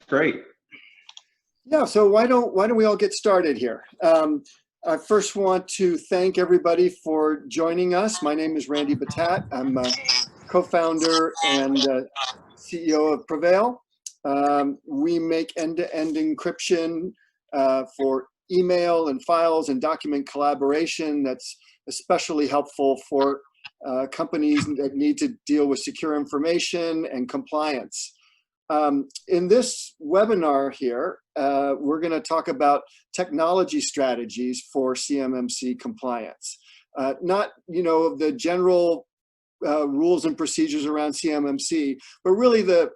great. Yeah, so why don't we all get started here? I first want to thank everybody for joining us. My name is Randy Batat. I'm a co-founder and CEO of PreVeil. We make end-to-end encryption for email and files and document collaboration that's especially helpful for companies that need to deal with secure information and compliance. In this webinar here, we're going to talk about technology strategies for CMMC compliance. Not, the general rules and procedures around CMMC, but really the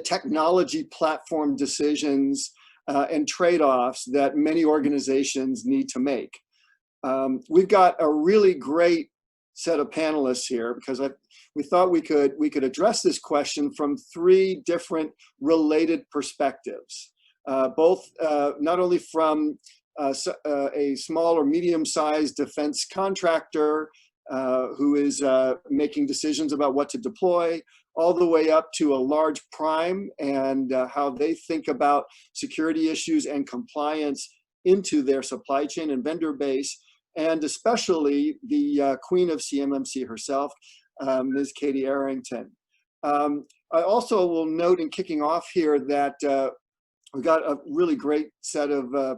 technology platform decisions and trade-offs that many organizations need to make. We've got a really great set of panelists here because we thought we could address this question from three different related perspectives, both not only from a small or medium-sized defense contractor who is making decisions about what to deploy, all the way up to a large prime and how they think about security issues and compliance into their supply chain and vendor base, and especially the queen of CMMC herself, Ms. Katie Arrington. I also will note in kicking off here that we've got a really great set of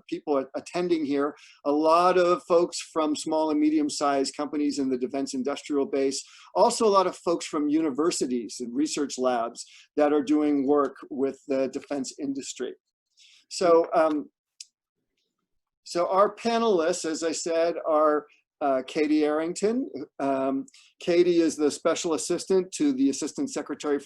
people attending here. A lot of folks from small and medium-sized companies in the defense industrial base. Also a lot of folks from universities and research labs that are doing work with the defense industry. So, so our panelists, as I said, are Katie Arrington. Katie is the Special Assistant to the Assistant Secretary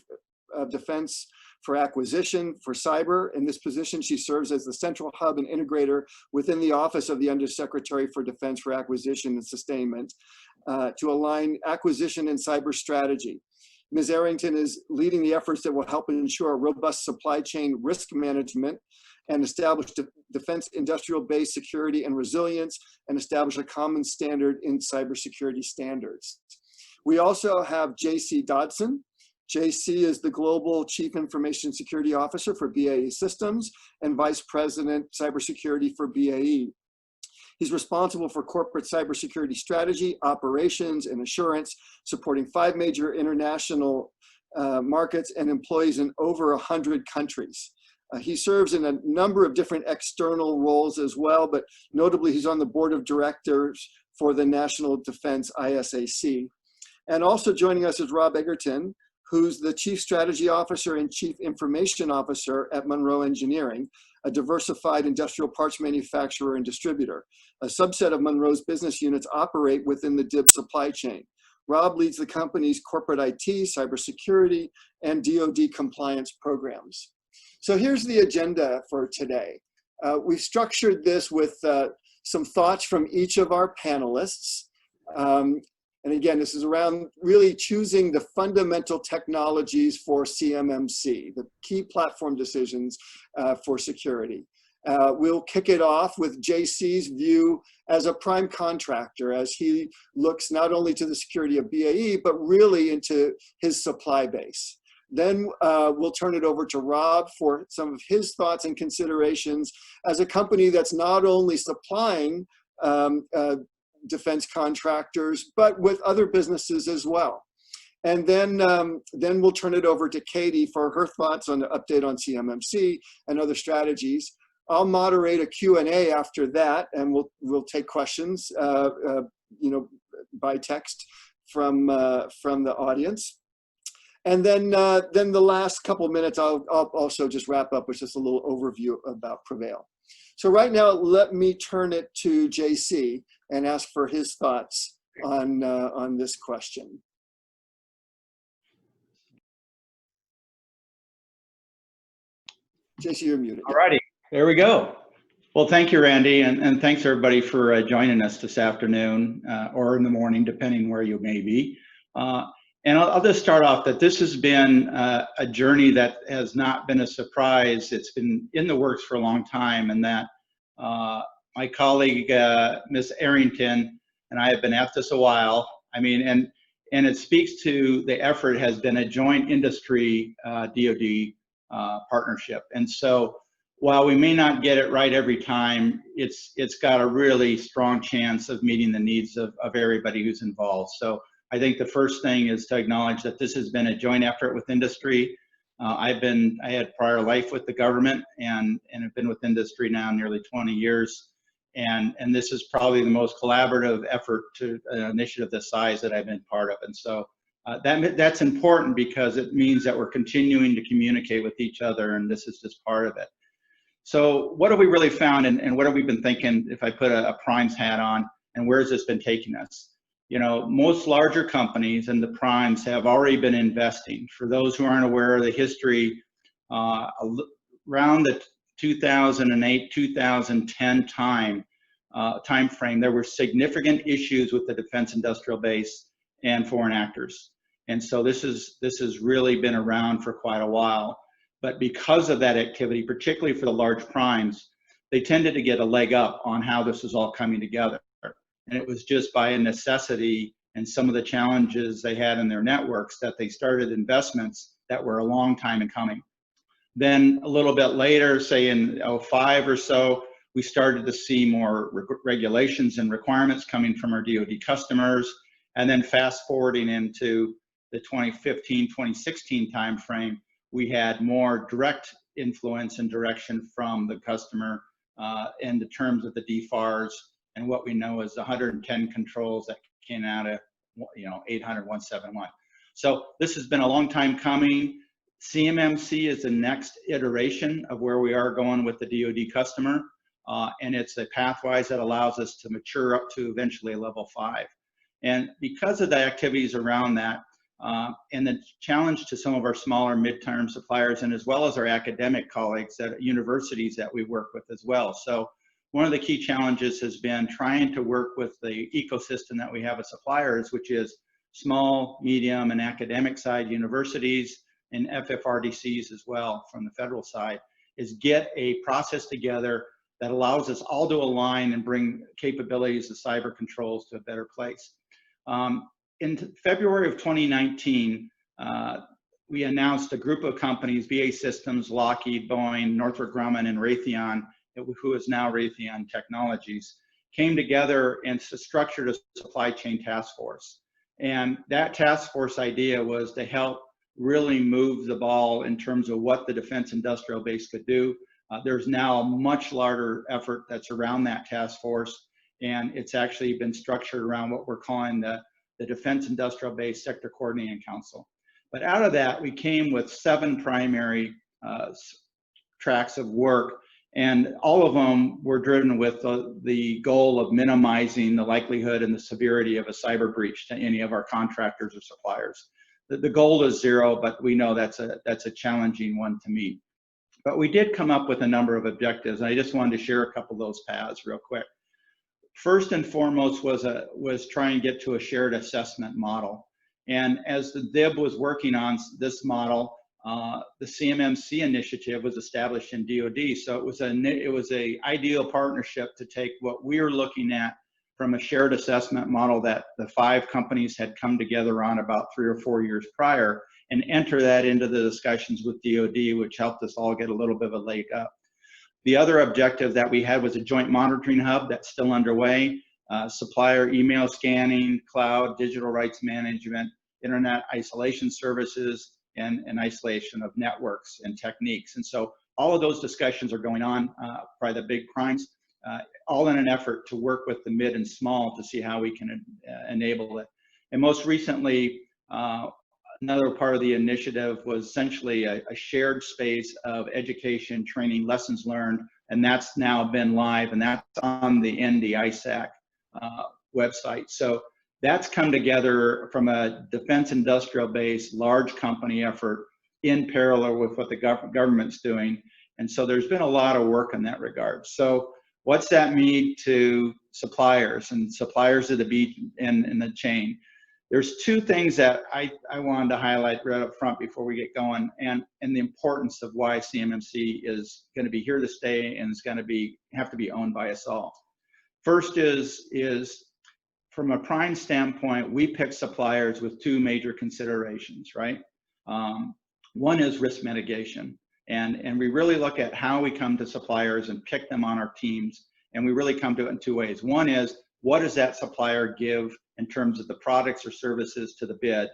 of Defense for Acquisition for Cyber. In this position, she serves as the central hub and integrator within the Office of the Undersecretary for Defense for Acquisition and Sustainment to align acquisition and cyber strategy. Ms. Arrington is leading the efforts that will help ensure a robust supply chain risk management and establish defense industrial base security and resilience, and establish a common standard in cybersecurity standards. We also have JC Dodson. JC is the Global Chief Information Security Officer for BAE Systems and Vice President Cybersecurity for BAE. He's responsible for corporate cybersecurity strategy, operations, and assurance, supporting 5 major international markets and employees in over 100 countries. He serves in a number of different external roles as well, but notably he's on the board of directors for the National Defense ISAC. And also joining us is Rob Egerton, who's the Chief Strategy Officer and Chief Information Officer at Monroe Engineering, a diversified industrial parts manufacturer and distributor. A subset of Monroe's business units operate within the DIB supply chain. Rob leads the company's corporate IT, cybersecurity, and DoD compliance programs. So here's the agenda for today. We've structured this with some thoughts from each of our panelists. And again, this is around really choosing the fundamental technologies for CMMC, the key platform decisions for security. We'll kick it off with JC's view as a prime contractor, as he looks not only to the security of BAE, but really into his supply base. Then we'll turn it over to Rob for some of his thoughts and considerations as a company that's not only supplying defense contractors, but with other businesses as well. And then we'll turn it over to Katie for her thoughts on the update on CMMC and other strategies. I'll moderate a Q&A after that, and we'll take questions, by text from the audience. And then the last couple of minutes, I'll also just wrap up with just a little overview about PreVeil. So right now, let me turn it to JC and ask for his thoughts on this question. JC, you're muted. All righty, there we go. Well, thank you, Randy, and thanks everybody for joining us this afternoon or in the morning, depending where you may be. And I'll just start off that this has been a journey that has not been a surprise. It's been in the works for a long time, and that my colleague, Ms. Arrington, and I have been at this a while. I mean, and it speaks to the effort has been a joint industry DoD partnership. And so while we may not get it right every time, it's got a really strong chance of meeting the needs of everybody who's involved. So I think the first thing is to acknowledge that this has been a joint effort with industry. I had prior life with the government and have been with industry now nearly 20 years. And this is probably the most collaborative effort to an initiative this size that I've been part of. And so that's important because it means that we're continuing to communicate with each other, and this is just part of it. So what have we really found, and what have we been thinking if I put a primes hat on, and where has this been taking us? You know, most larger companies and the primes have already been investing. For those who aren't aware of the history, around the 2008, 2010 time frame, there were significant issues with the defense industrial base and foreign actors. And so this has really been around for quite a while. But because of that activity, particularly for the large primes, they tended to get a leg up on how this is all coming together. And it was just by a necessity and some of the challenges they had in their networks that they started investments that were a long time in coming. Then a little bit later, say in 2005 or so, we started to see more regulations and requirements coming from our DoD customers. And then fast forwarding into the 2015, 2016 timeframe, we had more direct influence and direction from the customer in the terms of the DFARS and what we know as the 110 controls that came out of 800-171. So this has been a long time coming. CMMC is the next iteration of where we are going with the DoD customer, and it's a pathwise that allows us to mature up to eventually level 5. And because of the activities around that, and the challenge to some of our smaller mid-term suppliers, and as well as our academic colleagues at universities that we work with as well. So one of the key challenges has been trying to work with the ecosystem that we have as suppliers, which is small, medium, and academic side universities and FFRDCs as well from the federal side, is get a process together that allows us all to align and bring capabilities of cyber controls to a better place. In February of 2019, we announced a group of companies, BAE Systems, Lockheed, Boeing, Northrop Grumman, and Raytheon, who is now Raytheon Technologies, came together and structured a supply chain task force. And that task force idea was to help really move the ball in terms of what the defense industrial base could do. There's now a much larger effort that's around that task force, and it's actually been structured around what we're calling the Defense Industrial Base Sector Coordinating Council. But out of that, we came with 7 primary tracks of work, and all of them were driven with the goal of minimizing the likelihood and the severity of a cyber breach to any of our contractors or suppliers. The goal is 0, but we know that's a challenging one to meet. But we did come up with a number of objectives, and I just wanted to share a couple of those paths real quick. First and foremost was try and get to a shared assessment model. And as the DIB was working on this model, the CMMC initiative was established in DoD. So it was a ideal partnership to take what we were looking at from a shared assessment model that the 5 companies had come together on about 3 or 4 years prior, and enter that into the discussions with DoD, which helped us all get a little bit of a leg up. The other objective that we had was a joint monitoring hub that's still underway, supplier email scanning, cloud, digital rights management, internet isolation services, and isolation of networks and techniques. And so all of those discussions are going on by the big primes, all in an effort to work with the mid and small to see how we can enable it. And most recently, another part of the initiative was essentially a shared space of education, training, lessons learned, and that's now been live, and that's on the NDISAC website. So that's come together from a defense industrial base, large company effort in parallel with what the government's doing. And so there's been a lot of work in that regard. So what's that mean to suppliers and suppliers of the beat in the chain? There's 2 things that I wanted to highlight right up front before we get going, and the importance of why CMMC is going to be here to stay and is going to have to be owned by us all. First is from a prime standpoint, we pick suppliers with 2 major considerations, right? One is risk mitigation. And we really look at how we come to suppliers and pick them on our teams. And we really come to it in two ways. One is, what does that supplier give in terms of the products or services to the bid?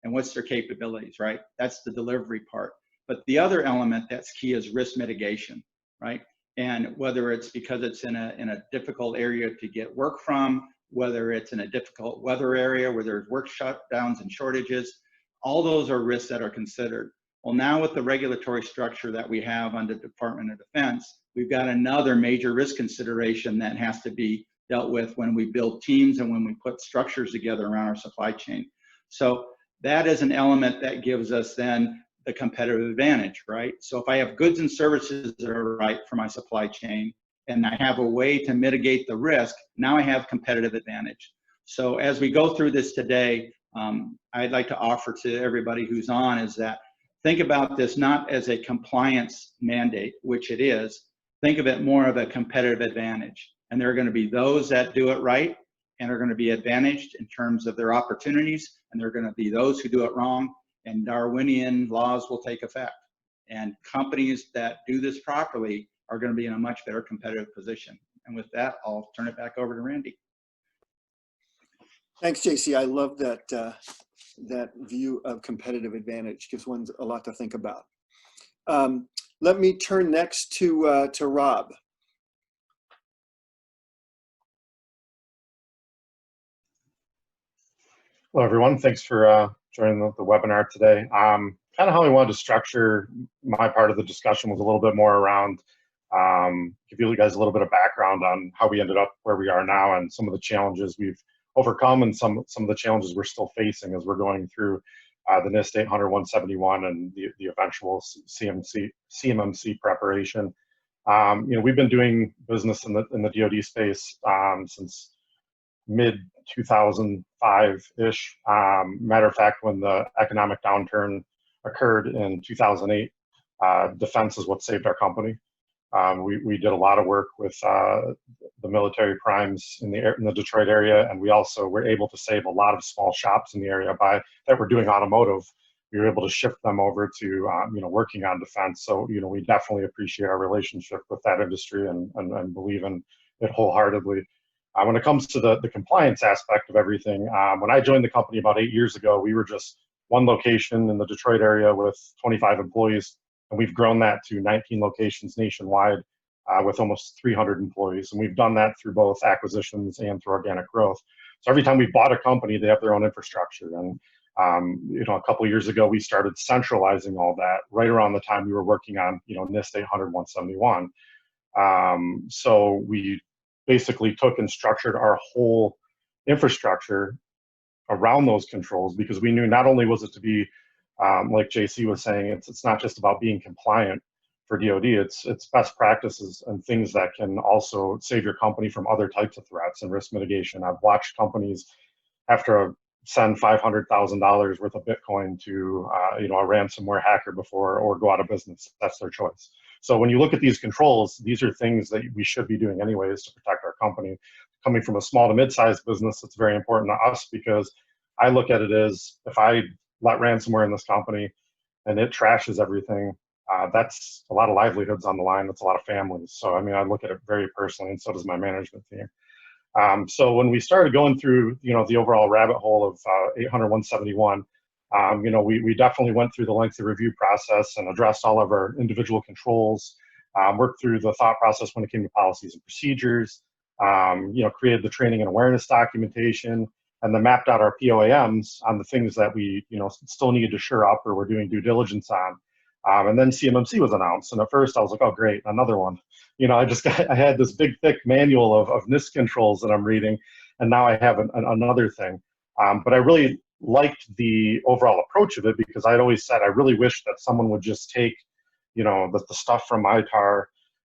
And what's their capabilities, right? That's the delivery part. But the other element that's key is risk mitigation, right? And whether it's because it's in a difficult area to get work from, whether it's in a difficult weather area where there's work shutdowns and shortages, all those are risks that are considered. Well, now with the regulatory structure that we have under the Department of Defense, we've got another major risk consideration that has to be dealt with when we build teams and when we put structures together around our supply chain. So that is an element that gives us then the competitive advantage, right? So if I have goods and services that are right for my supply chain and I have a way to mitigate the risk, now I have competitive advantage. So as we go through this today, I'd like to offer to everybody who's on is that think about this not as a compliance mandate, which it is. Think of it more of a competitive advantage. And there are going to be those that do it right and are going to be advantaged in terms of their opportunities, and there are going to be those who do it wrong, and Darwinian laws will take effect. And companies that do this properly are going to be in a much better competitive position. And with that, I'll turn it back over to Randy. Thanks, JC. I love that, that view of competitive advantage. Gives one a lot to think about. Let me turn next to Rob. Hello, everyone. Thanks for joining the webinar today. Kind of how I wanted to structure my part of the discussion was a little bit more around give you guys a little bit of background on how we ended up where we are now and some of the challenges we've overcome and some of the challenges we're still facing as we're going through the NIST 800-171 and the eventual CMMC preparation. You know, we've been doing business in the DoD space since mid 2005-ish. Matter of fact, when the economic downturn occurred in 2008, defense is what saved our company. We did a lot of work with the military primes in the Detroit area, and we also were able to save a lot of small shops in the area that were doing automotive. We were able to shift them over to you know, working on defense. So you know, we definitely appreciate our relationship with that industry and believe in it wholeheartedly. When it comes to the compliance aspect of everything, when I joined the company about 8 years ago, we were just one location in the Detroit area with 25 employees, and we've grown that to 19 locations nationwide with almost 300 employees. And we've done that through both acquisitions and through organic growth. So every time we bought a company, they have their own infrastructure. And you know, a couple of years ago, we started centralizing all that right around the time we were working on, you know, NIST 800-171. So we basically took and structured our whole infrastructure around those controls, because we knew not only was it to be, like JC was saying, it's not just about being compliant for DoD, it's best practices and things that can also save your company from other types of threats and risk mitigation. I've watched companies have to send $500,000 worth of Bitcoin to you know, a ransomware hacker before, or go out of business. That's their choice. So when you look at these controls, these are things that we should be doing anyways to protect our company. Coming from a small to mid-sized business, it's very important to us, because I look at it as, if I let ransomware in this company and it trashes everything, that's a lot of livelihoods on the line. That's a lot of families. So I mean, I look at it very personally, and so does my management team. So when we started going through, you know, the overall rabbit hole of 800-171, you know, we definitely went through the lengthy review process and addressed all of our individual controls, worked through the thought process when it came to policies and procedures, you know, created the training and awareness documentation, and then mapped out our POAMs on the things that we, you know, still needed to shore up or we're doing due diligence on. And then CMMC was announced, and at first I was like, oh great, another one. You know, I had this big thick manual of NIST controls that I'm reading, and now I have another thing. But I really liked the overall approach of it, because I'd always said I really wish that someone would just take, you know, the stuff from ITAR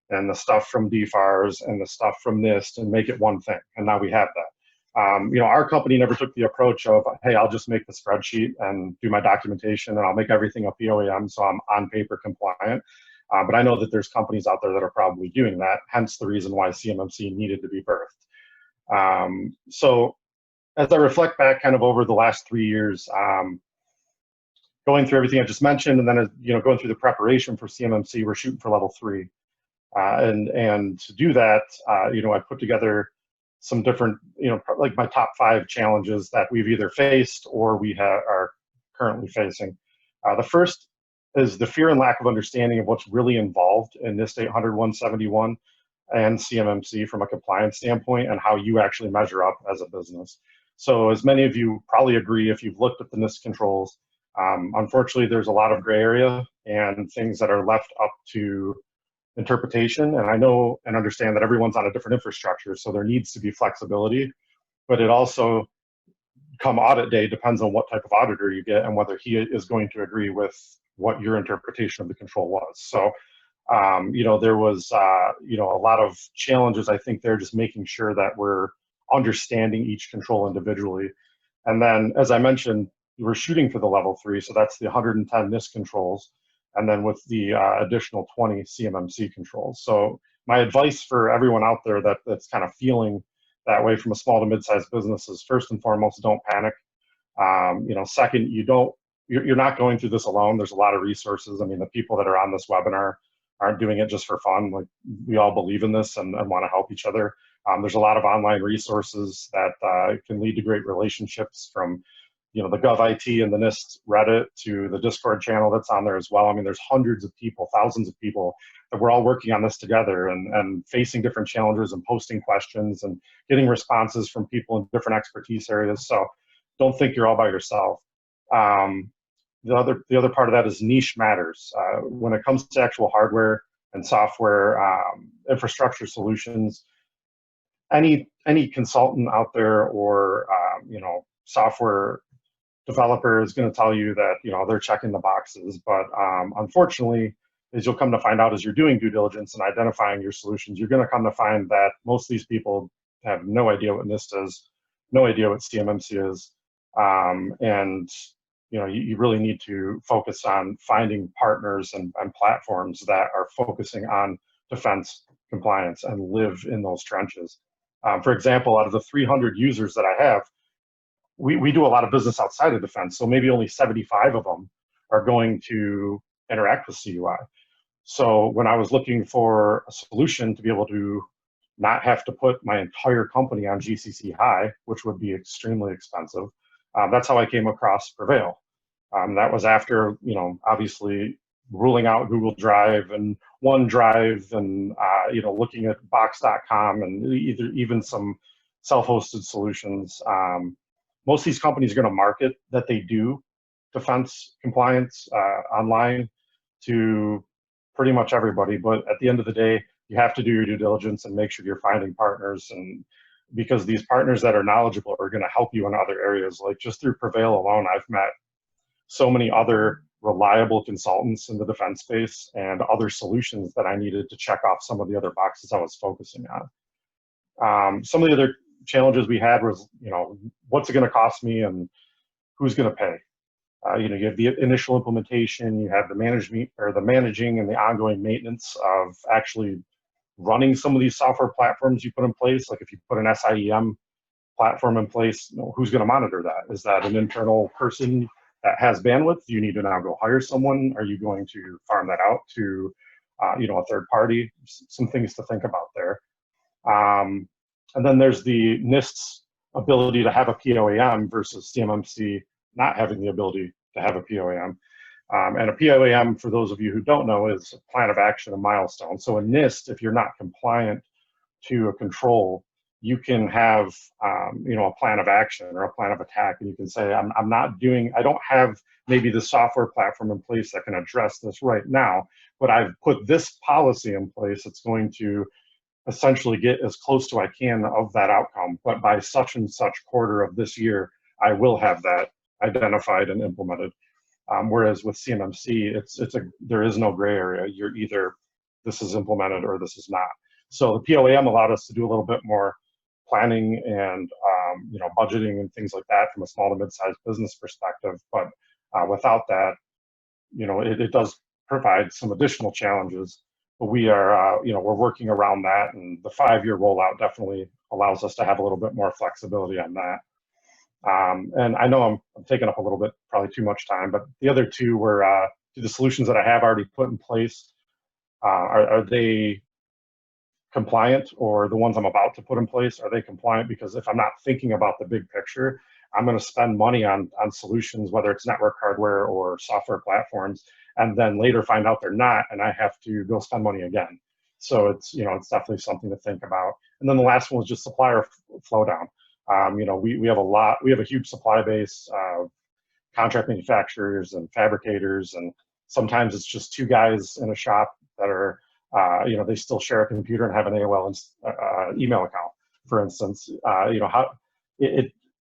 and the stuff from DFARS and the stuff from NIST and make it one thing. And now we have that. You know, our company never took the approach of, hey, I'll just make the spreadsheet and do my documentation and I'll make everything a POAM so I'm on paper compliant. But I know that there's companies out there that are probably doing that, hence the reason why CMMC needed to be birthed. So as I reflect back kind of over the last 3 years, going through everything I just mentioned, and then going through the preparation for CMMC, we're shooting for level 3. And to do that, I put together some different, like my top 5 challenges that we've either faced or we are currently facing. The first is the fear and lack of understanding of what's really involved in NIST 800-171 and CMMC from a compliance standpoint, and how you actually measure up as a business. So as many of you probably agree, if you've looked at the NIST controls, unfortunately, there's a lot of gray area and things that are left up to interpretation. And I know and understand that everyone's on a different infrastructure, so there needs to be flexibility. But it also, come audit day, depends on what type of auditor you get and whether he is going to agree with what your interpretation of the control was. So, there was, a lot of challenges, I think, there, just making sure that we're understanding each control individually. And then, as I mentioned, we're shooting for the level 3, so that's the 110 NIST controls, and then with the additional 20 CMMC controls. So my advice for everyone out there that's kind of feeling that way from a small to mid-sized business is, first and foremost, don't panic. Second, you're not going through this alone. There's a lot of resources. I mean, the people that are on this webinar aren't doing it just for fun. Like, we all believe in this and want to help each other. There's a lot of online resources that can lead to great relationships, from the GovIT and the NIST Reddit to the Discord channel that's on there as well. I mean, there's hundreds of people, thousands of people that we're all working on this together and facing different challenges and posting questions and getting responses from people in different expertise areas. So don't think you're all by yourself. The other part of that is niche matters. When it comes to actual hardware and software infrastructure solutions, any consultant out there or software developer is going to tell you that they're checking the boxes, but unfortunately, as you'll come to find out as you're doing due diligence and identifying your solutions, you're going to come to find that most of these people have no idea what NIST is, no idea what CMMC is, and you really need to focus on finding partners and platforms that are focusing on defense compliance and live in those trenches. For example, out of the 300 users that I have, we do a lot of business outside of defense, so maybe only 75 of them are going to interact with CUI. So when I was looking for a solution to be able to not have to put my entire company on GCC High, which would be extremely expensive, that's how I came across PreVeil. That was after, obviously ruling out Google Drive and OneDrive and, looking at Box.com and even some self-hosted solutions. Most of these companies are going to market that they do defense compliance online to pretty much everybody. But at the end of the day, you have to do your due diligence and make sure you're finding partners. And because these partners that are knowledgeable are going to help you in other areas. Like, just through PreVeil alone, I've met so many other reliable consultants in the defense space and other solutions that I needed to check off some of the other boxes I was focusing on. Some of the other challenges we had was, what's it going to cost me and who's going to pay? You have the initial implementation, you have the management or the managing and the ongoing maintenance of actually running some of these software platforms you put in place. Like, if you put an SIEM platform in place, who's going to monitor that? Is that an internal person that has bandwidth? Do you need to now go hire someone? Are you going to farm that out to a third party? Some things to think about there. And then there's the NIST's ability to have a POAM versus CMMC not having the ability to have a POAM. And a POAM, for those of you who don't know, is a plan of action, a milestone. So in NIST, if you're not compliant to a control, you can have a plan of action or a plan of attack, and you can say, I don't have maybe the software platform in place that can address this right now, but I've put this policy in place that's going to essentially get as close to I can of that outcome. But by such and such quarter of this year, I will have that identified and implemented. Whereas with CMMC, there is no gray area. You're either this is implemented or this is not. So the POAM allowed us to do a little bit more planning and budgeting and things like that from a small to mid-sized business perspective. But without that, it does provide some additional challenges. But we are, we're working around that, and the 5-year rollout definitely allows us to have a little bit more flexibility on that. And I know I'm taking up a little bit, probably too much time, but the other two were, do the solutions that I have already put in place, are they compliant, or the ones I'm about to put in place, are they compliant? Because if I'm not thinking about the big picture, I'm going to spend money on solutions, whether it's network hardware or software platforms, and then later find out they're not, and I have to go spend money again. So it's, it's definitely something to think about. And then the last one was just supplier flow down. We have a huge supply base of contract manufacturers and fabricators, and sometimes it's just two guys in a shop that are, they still share a computer and have an AOL email account, for instance.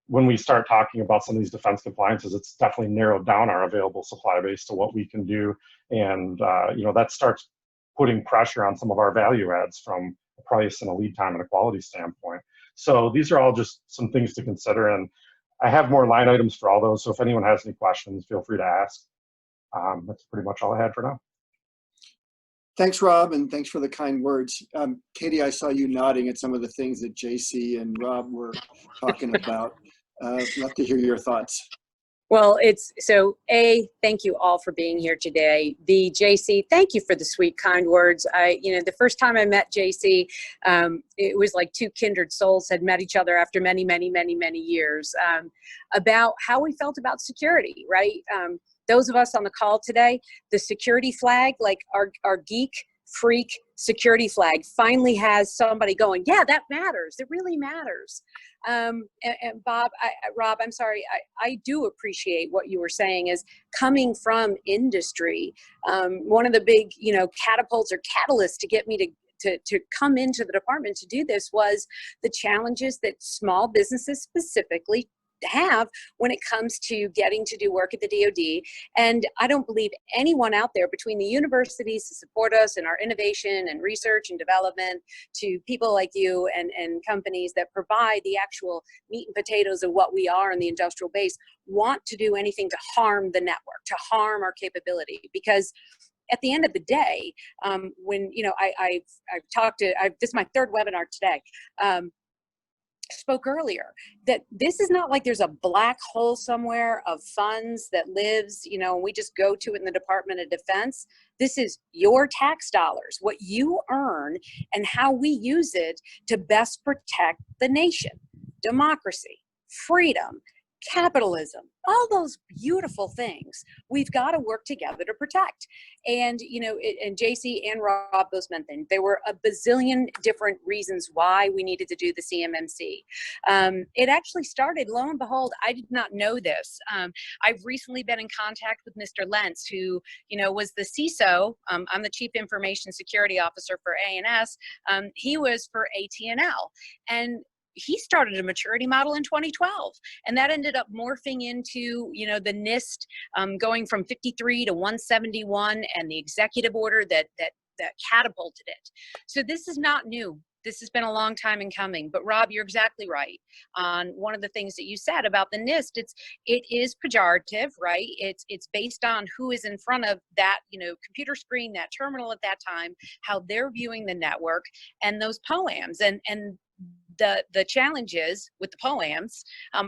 When we start talking about some of these defense compliances, it's definitely narrowed down our available supply base to what we can do. And, that starts putting pressure on some of our value adds from a price and a lead time and a quality standpoint. So these are all just some things to consider. And I have more line items for all those. So if anyone has any questions, feel free to ask. That's pretty much all I had for now. Thanks, Rob, and thanks for the kind words. Katie, I saw you nodding at some of the things that JC and Rob were talking about. Love to hear your thoughts. Well, thank you all for being here today. JC, thank you for the sweet, kind words. The first time I met JC, it was like two kindred souls had met each other after many, many, many, many years, about how we felt about security, right? Those of us on the call today, the security flag, like our geek, freak security flag finally has somebody going, yeah, that matters. It really matters. And Rob, I'm sorry, I do appreciate what you were saying is coming from industry. One of the big, catapults or catalysts to get me to come into the department to do this was the challenges that small businesses specifically have when it comes to getting to do work at the DoD. And I don't believe anyone out there, between the universities to support us in our innovation and research and development, to people like you and companies that provide the actual meat and potatoes of what we are in the industrial base, want to do anything to harm the network, to harm our capability. Because at the end of the day, when, I've talked to, this is my third webinar today, spoke earlier, that this is not like there's a black hole somewhere of funds that lives, and we just go to it in the Department of Defense. This is your tax dollars, what you earn, and how we use it to best protect the nation, democracy, freedom, capitalism, all those beautiful things we've got to work together to protect. And, and JC and Rob both mentioned there were a bazillion different reasons why we needed to do the CMMC. It actually started, lo and behold, I did not know this. I've recently been in contact with Mr. Lentz, who, was the CISO. I'm the Chief Information Security Officer for A&S. He was for AT&L. And he started a maturity model in 2012, and that ended up morphing into, the NIST going from 53 to 171, and the executive order that catapulted it. So this is not new. This has been a long time in coming. But Rob, you're exactly right on one of the things that you said about the NIST. It is pejorative, right? It's based on who is in front of that, computer screen, that terminal at that time, how they're viewing the network, and those POAMs. And the challenges with the POAMs,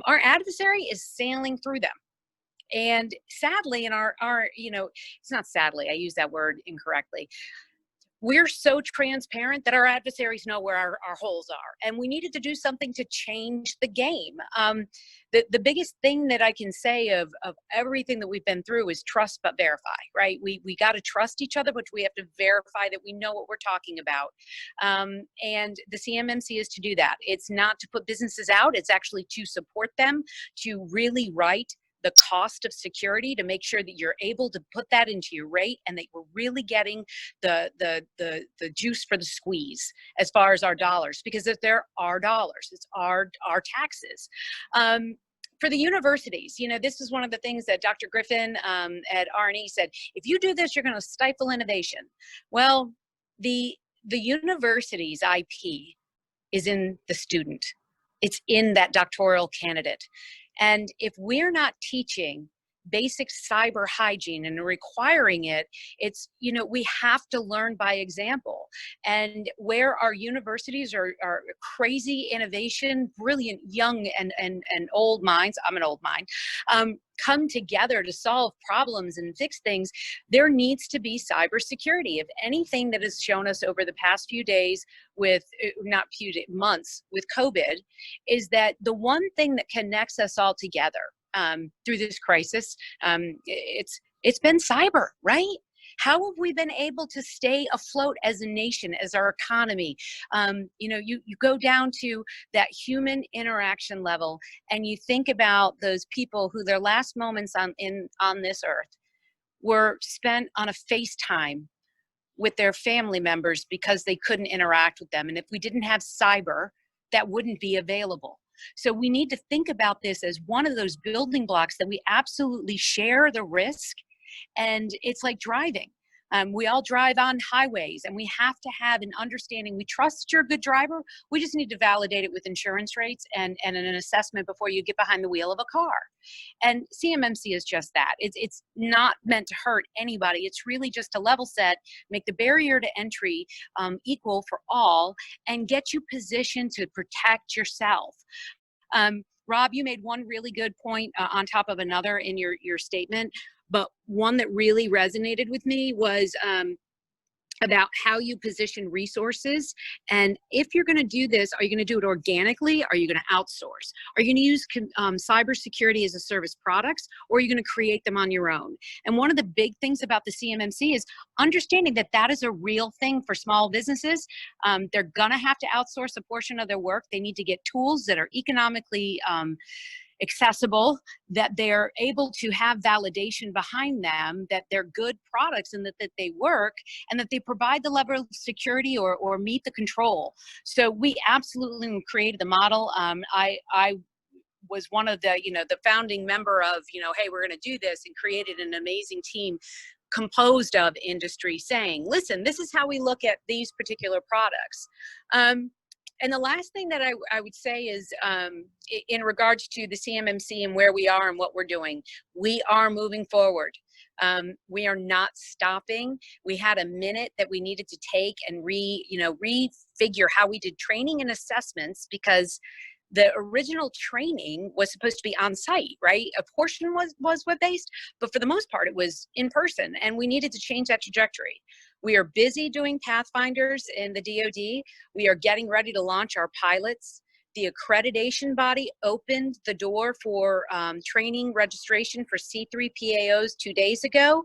our adversary is sailing through them. And sadly, in our it's not sadly, I use that word incorrectly. We're so transparent that our adversaries know where our holes are, and we needed to do something to change the game. The biggest thing that I can say of everything that we've been through is trust but verify, right? We got to trust each other, but we have to verify that we know what we're talking about. And the CMMC is to do that. It's not to put businesses out. It's actually to support them, to really write the cost of security, to make sure that you're able to put that into your rate, and that we're really getting the juice for the squeeze as far as our dollars, because if they're our dollars, it's our taxes. For the universities, this is one of the things that Dr. Griffin at R&E said, if you do this, you're going to stifle innovation. Well, the university's IP is in the student. It's in that doctoral candidate. And if we're not teaching basic cyber hygiene and requiring it, it's, you know, we have to learn by example. And where our universities are crazy innovation, brilliant young and old minds, I'm an old mind, come together to solve problems and fix things, there needs to be cybersecurity. If anything that has shown us over the past few days with, not few months with COVID, is that the one thing that connects us all together through this crisis, it's been cyber, right? How have we been able to stay afloat as a nation, as our economy? You know, you go down to that human interaction level, and you think about those people who their last moments on this earth were spent on a FaceTime with their family members because they couldn't interact with them. And if we didn't have cyber, that wouldn't be available. So we need to think about this as one of those building blocks that we absolutely share the risk. And it's like driving. We all drive on highways, and we have to have an understanding. We trust you're a good driver. We just need to validate it with insurance rates and an assessment before you get behind the wheel of a car. And CMMC is just that. It's not meant to hurt anybody. It's really just to level set, make the barrier to entry equal for all, and get you positioned to protect yourself. Rob, you made one really good point on top of another in your statement. But one that really resonated with me was about how you position resources. And if you're going to do this, are you going to do it organically? Are you going to outsource? Are you going to use cybersecurity as a service products, or are you going to create them on your own? And one of the big things about the CMMC is understanding that that is a real thing for small businesses. They're going to have to outsource a portion of their work. They need to get tools that are economically accessible, that they're able to have validation behind them, that they're good products and that they work, and that they provide the level of security or meet the control. So we absolutely created the model. I was one of the, the founding member of, hey, we're going to do this, and created an amazing team composed of industry saying, listen, this is how we look at these particular products. And the last thing that I would say is in regards to the CMMC and where we are and what we're doing, we are moving forward. We are not stopping. We had a minute that we needed to take and refigure how we did training and assessments, because the original training was supposed to be on site, right? A portion was web-based, but for the most part, it was in person, and we needed to change that trajectory. We are busy doing Pathfinders in the DoD. We are getting ready to launch our pilots. The accreditation body opened the door for training registration for C3 PAOs 2 days ago.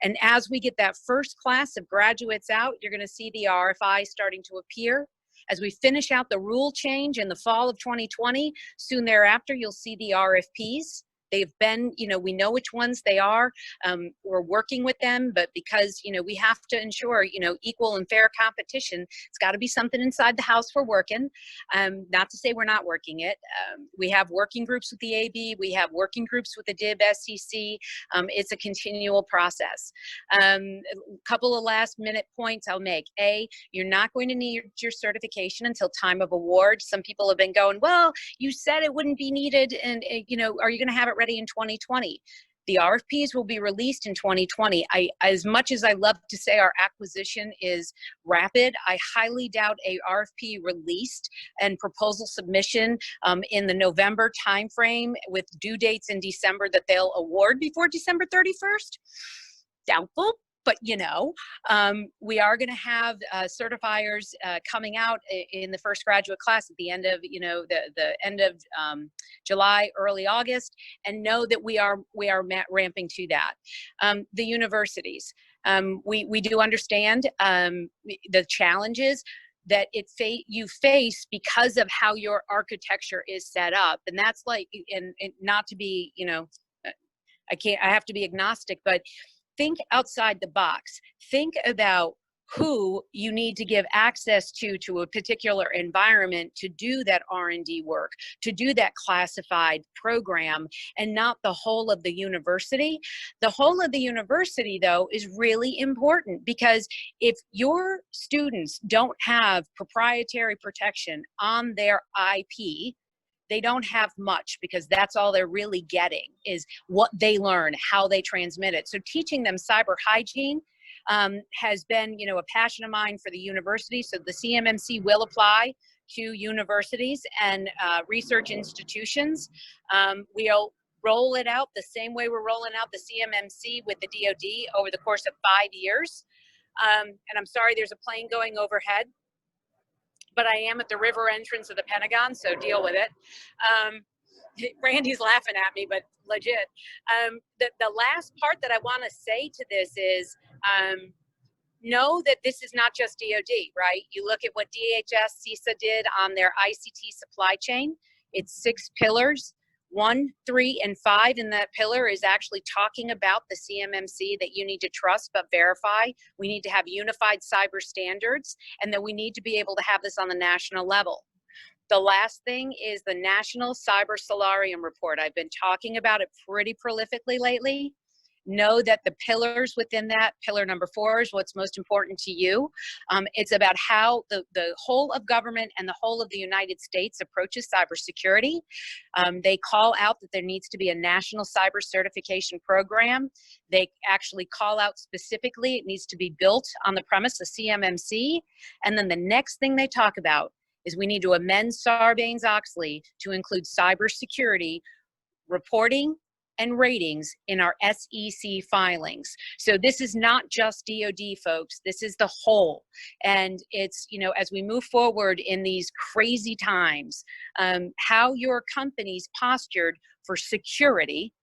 And as we get that first class of graduates out, you're going to see the RFI starting to appear. As we finish out the rule change in the fall of 2020, soon thereafter, you'll see the RFPs. They've been, we know which ones they are. We're working with them, but because, we have to ensure, equal and fair competition, it's got to be something inside the house we're working. Not to say we're not working it. We have working groups with the AB. We have working groups with the DIB SEC. It's a continual process. A couple of last minute points I'll make. A, you're not going to need your certification until time of award. Some people have been going, well, you said it wouldn't be needed, and, are you going to have it ready in 2020? The RFPs will be released in 2020. As much as I love to say our acquisition is rapid, I highly doubt a RFP released and proposal submission in the November timeframe with due dates in December that they'll award before December 31st. Doubtful. But, we are going to have certifiers coming out in the first graduate class at the end of, the end of July, early August, and know that we are ramping to that. The universities, we do understand the challenges that you face because of how your architecture is set up. And that's like, and not to be, I have to be agnostic, but think outside the box. Think about who you need to give access to a particular environment to do that R&D work, to do that classified program, and not the whole of the university. The whole of the university, though, is really important, because if your students don't have proprietary protection on their IP, they don't have much, because that's all they're really getting is what they learn, how they transmit it. So teaching them cyber hygiene has been, you know, a passion of mine for the university. So the CMMC will apply to universities and research institutions. We'll roll it out the same way we're rolling out the CMMC with the DoD over the course of 5 years. And I'm sorry, there's a plane going overhead, but I am at the river entrance of the Pentagon, so deal with it. Randy's laughing at me, but legit. The last part that I want to say to this is, know that this is not just DoD, right? You look at what DHS, CISO did on their ICT supply chain. It's 6 pillars. 1, 3, and 5 in that pillar is actually talking about the CMMC, that you need to trust but verify. We need to have unified cyber standards, and that we need to be able to have this on the national level. The last thing is the National Cyber Solarium Report. I've been talking about it pretty prolifically lately. Know that the pillars within that, pillar number 4 is what's most important to you. It's about how the whole of government and the whole of the United States approaches cybersecurity. They call out that there needs to be a national cyber certification program. They actually call out specifically it needs to be built on the premise of CMMC. And then the next thing they talk about is we need to amend Sarbanes-Oxley to include cybersecurity reporting and ratings in our SEC filings. So this is not just DoD, folks. This is the whole. And it's, you know, as we move forward in these crazy times, how your company's postured for security,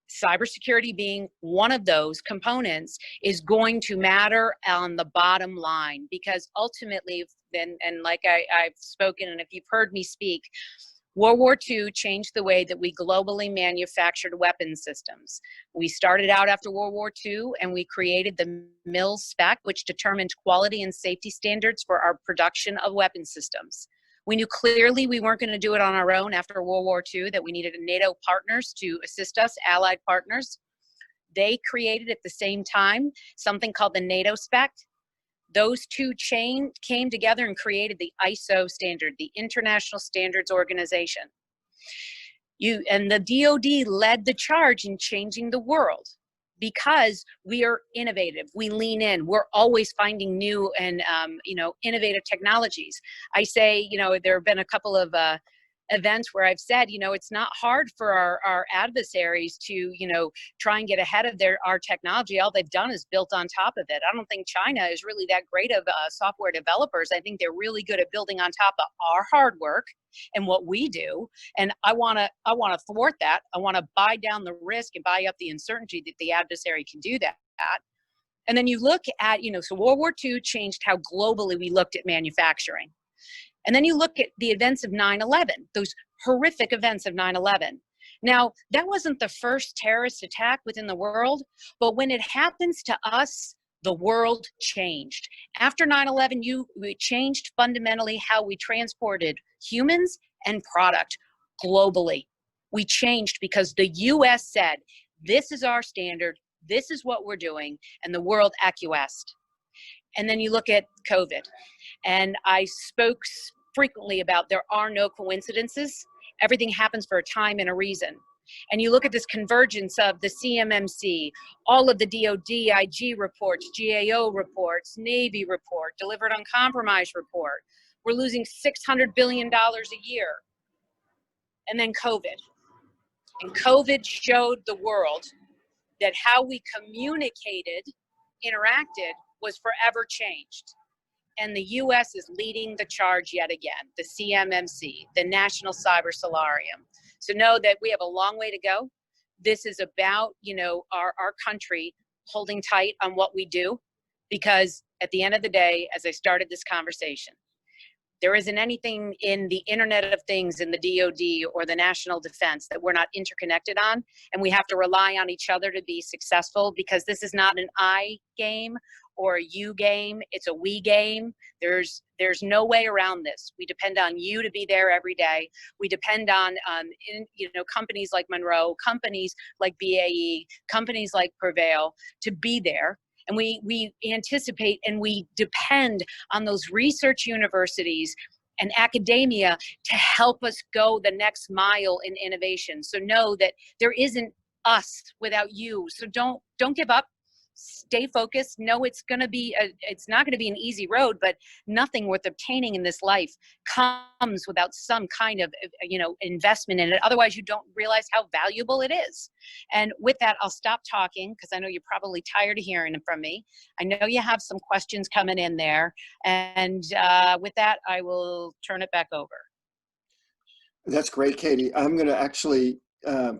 cybersecurity being one of those components, is going to matter on the bottom line. Because ultimately, and like I've spoken, and if you've heard me speak, World War II changed the way that we globally manufactured weapon systems. We started out after World War II and we created the Mills spec, which determined quality and safety standards for our production of weapon systems. We knew clearly we weren't going to do it on our own after World War II, that we needed NATO partners to assist us, allied partners. They created at the same time something called the NATO spec. Those two came together and created the ISO standard, the International Standards Organization. And the DoD led the charge in changing the world because we are innovative. We lean in. We're always finding new and innovative technologies. I say, there have been a couple of events where I've said, it's not hard for our adversaries to, try and get ahead of our technology. All they've done is built on top of it. I don't think China is really that great of software developers. I think they're really good at building on top of our hard work and what we do. And I want to thwart that. I want to buy down the risk and buy up the uncertainty that the adversary can do that. And then you look at, so World War II changed how globally we looked at manufacturing. And then you look at the events of 9/11, those horrific events of 9/11. Now, that wasn't the first terrorist attack within the world, but when it happens to us, the world changed. After 9/11, we changed fundamentally how we transported humans and product globally. We changed because the US said, this is our standard, this is what we're doing, and the world acquiesced. And then you look at COVID. And I spoke frequently about there are no coincidences. Everything happens for a time and a reason. And you look at this convergence of the CMMC, all of the DoD, IG reports, GAO reports, Navy report, delivered on compromise report. We're losing $600 billion a year. And then COVID. And COVID showed the world that how we communicated, interacted, was forever changed. And the US is leading the charge yet again, the CMMC, the National Cyber Solarium. So know that we have a long way to go. This is about, our country holding tight on what we do, because at the end of the day, as I started this conversation, there isn't anything in the Internet of Things in the DoD or the national defense that we're not interconnected on. And we have to rely on each other to be successful, because this is not an I game or a you game, it's a we game. There's no way around this. We depend on you to be there every day. We depend on companies like Monroe, companies like BAE, companies like PreVeil to be there. And we anticipate and we depend on those research universities and academia to help us go the next mile in innovation. So know that there isn't us without you. So don't give up. Stay focused. No, it's not going to be an easy road, but nothing worth obtaining in this life comes without some kind of, investment in it. Otherwise, you don't realize how valuable it is. And with that, I'll stop talking because I know you're probably tired of hearing from me. I know you have some questions coming in there. And with that, I will turn it back over. That's great, Katie. I'm going to actually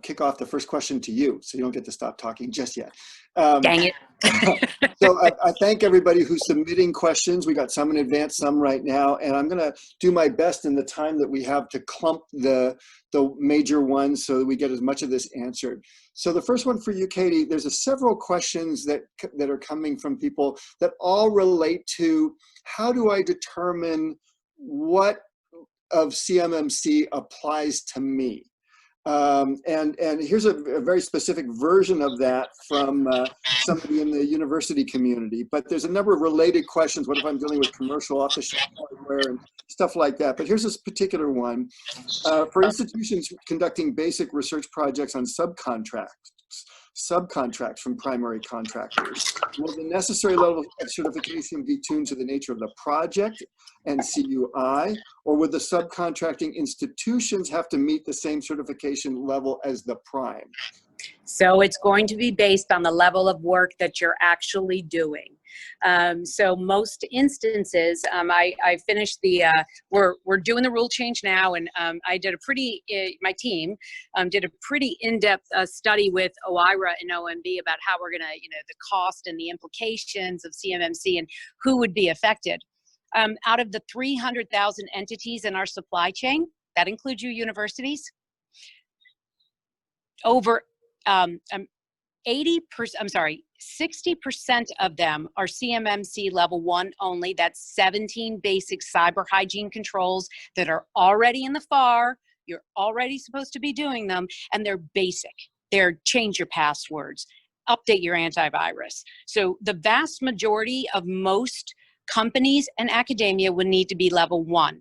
kick off the first question to you, so you don't get to stop talking just yet. Dang it. So I thank everybody who's submitting questions. We got some in advance, some right now, and I'm going to do my best in the time that we have to clump the major ones so that we get as much of this answered. So the first one for you, Katie, there's several questions that are coming from people that all relate to how do I determine what of CMMC applies to me? And here's a very specific version of that from somebody in the university community, but there's a number of related questions. What if I'm dealing with commercial off-the-shelf hardware and stuff like that? But here's this particular one. For institutions conducting basic research projects on subcontracts from primary contractors, will the necessary level of certification be tuned to the nature of the project and CUI, or would the subcontracting institutions have to meet the same certification level as the prime? So it's going to be based on the level of work that you're actually doing. So most instances, I finished we're doing the rule change now, and I did my team did a pretty in-depth study with OIRA and OMB about how we're gonna, the cost and the implications of CMMC and who would be affected. Out of the 300,000 entities in our supply chain, that includes you universities, over 60% of them are CMMC level 1 only. That's 17 basic cyber hygiene controls that are already in the FAR. You're already supposed to be doing them, and they're basic. They're change your passwords, update your antivirus. So the vast majority of most companies and academia would need to be level 1.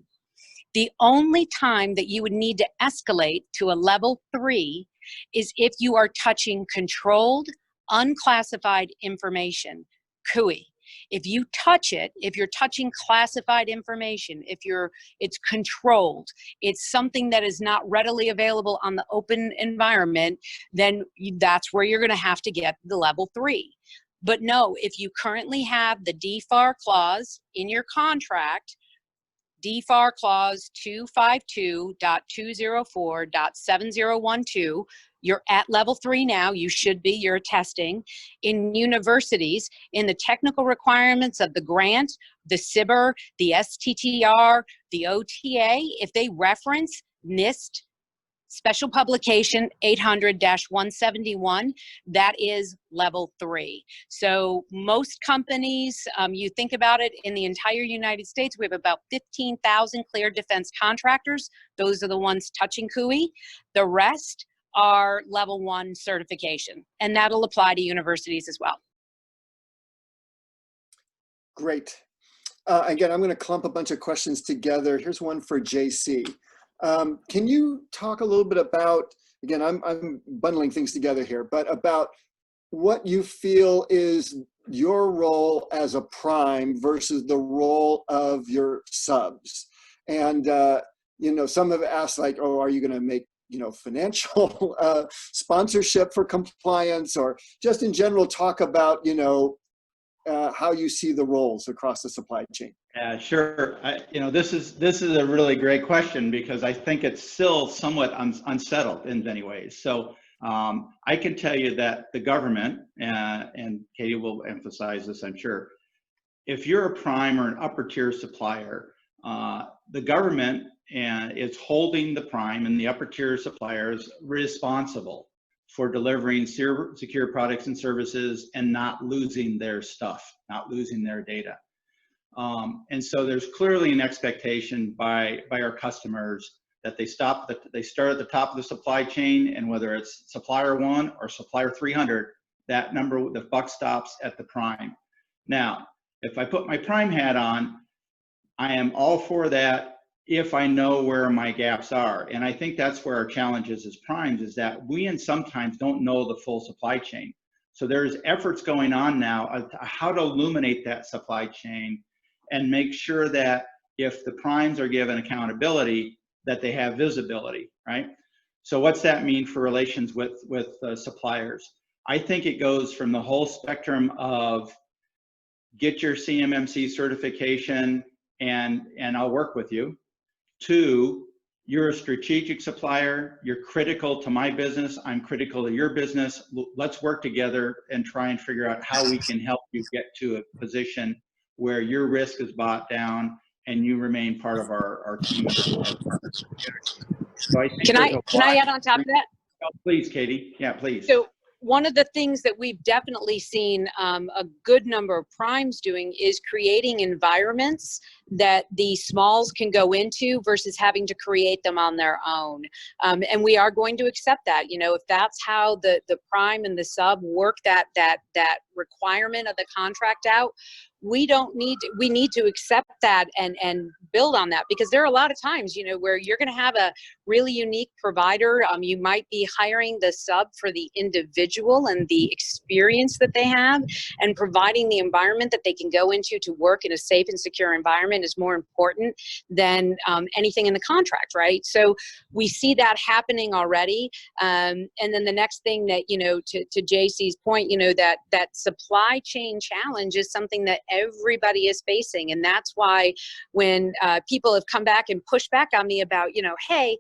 The only time that you would need to escalate to a level 3 is if you are touching controlled, unclassified information, CUI. If you touch it, if you're touching classified information, it's controlled, it's something that is not readily available on the open environment, then that's where you're going to have to get the level 3. But no, if you currently have the DFAR clause in your contract, DFAR clause 252.204.7012, you're at level 3 now. You should be. You're testing. In universities, in the technical requirements of the grant, the CIBR, the STTR, the OTA, if they reference NIST Special Publication 800-171, that is level 3. So most companies, you think about it, in the entire United States, we have about 15,000 cleared defense contractors. Those are the ones touching CUI. The rest are level 1 certification, and that'll apply to universities as well. Great. Again, I'm going to clump a bunch of questions together. Here's one for JC. Can you talk a little bit about, again, I'm bundling things together here, but about what you feel is your role as a prime versus the role of your subs? And, some have asked, like, oh, are you going to make, financial sponsorship for compliance, or just in general talk about, how you see the roles across the supply chain? Yeah, sure. This is a really great question because I think it's still somewhat unsettled in many ways. So I can tell you that the government, and Katie will emphasize this, I'm sure, if you're a prime or an upper tier supplier, the government is holding the prime and the upper tier suppliers responsible for delivering secure products and services and not losing their stuff, not losing their data. And so there's clearly an expectation by our customers that they start at the top of the supply chain, and whether it's supplier 1 or supplier 300, that number, the buck stops at the prime. Now, if I put my prime hat on, I am all for that if I know where my gaps are. And I think that's where our challenge is as primes, is that we and sometimes don't know the full supply chain. So there's efforts going on now of how to illuminate that supply chain and make sure that if the primes are given accountability, that they have visibility, right? So what's that mean for relations with suppliers? I think it goes from the whole spectrum of get your CMMC certification and I'll work with you, to you're a strategic supplier, you're critical to my business, I'm critical to your business, let's work together and try and figure out how we can help you get to a position where your risk is brought down and you remain part of our team. So I think Can I add on top of that? Oh, please, Katie. Yeah, please. So one of the things that we've definitely seen a good number of primes doing is creating environments that the smalls can go into versus having to create them on their own. And we are going to accept that. You know, if that's how the prime and the sub work that requirement of the contract out, we need to accept that and build on that, because there are a lot of times, you know, where you're going to have a really unique provider. You might be hiring the sub for the individual and the experience that they have, and providing the environment that they can go into to work in a safe and secure environment is more important than anything in the contract, right? So we see that happening already. And then the next thing that, you know, to JC's point, you know, that supply chain challenge is something that everybody is facing. And that's why when people have come back and pushed back on me about, you know, hey,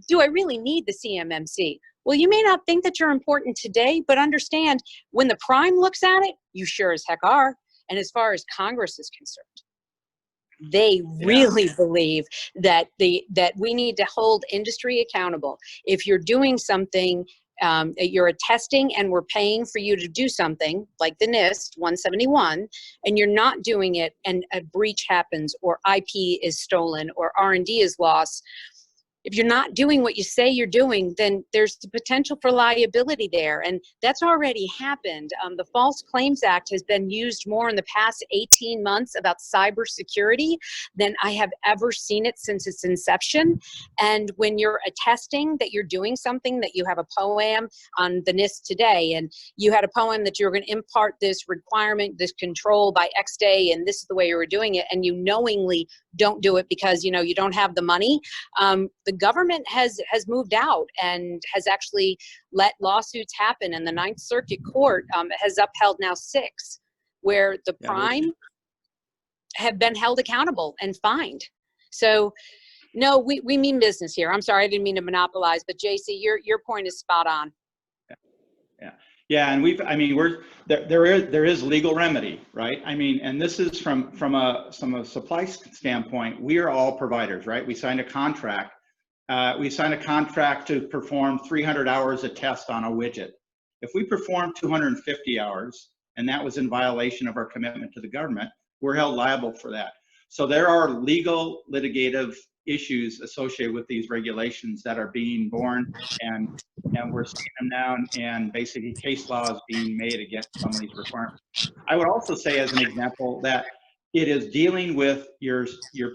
do I really need the CMMC? Well, you may not think that you're important today, but understand when the prime looks at it, you sure as heck are. And as far as Congress is concerned, they really believe that that we need to hold industry accountable. If you're doing something, you're attesting and we're paying for you to do something like the NIST 171, and you're not doing it and a breach happens or IP is stolen or R&D is lost, if you're not doing what you say you're doing, then there's the potential for liability there. And that's already happened. The False Claims Act has been used more in the past 18 months about cybersecurity than I have ever seen it since its inception. And when you're attesting that you're doing something, that you have a POAM on the NIST today, and you had a POAM that you were going to impart this requirement, this control by X day, and this is the way you were doing it, and you knowingly don't do it because, you know, you don't have the money, the government has moved out and has actually let lawsuits happen, and the Ninth Circuit Court has upheld now 6 where the prime have been held accountable and fined. So no, we mean business here. I'm sorry, I didn't mean to monopolize, but JC, your point is spot on. Yeah, and there is legal remedy, right? I mean, and this is from a supply standpoint, we are all providers, right? We signed a contract. We signed a contract to perform 300 hours of test on a widget. If we perform 250 hours, and that was in violation of our commitment to the government, we're held liable for that. So there are legal litigative issues associated with these regulations that are being born, and we're seeing them now, and basically case law is being made against some of these requirements. I would also say, as an example, that it is dealing with your